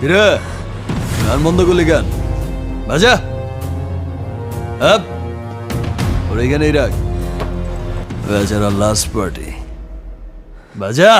কিরে গান বন্ধ করলি গান বাজা আপ ওর এখানেই রাখ বেচারা লাস্ট পার্টি বাজা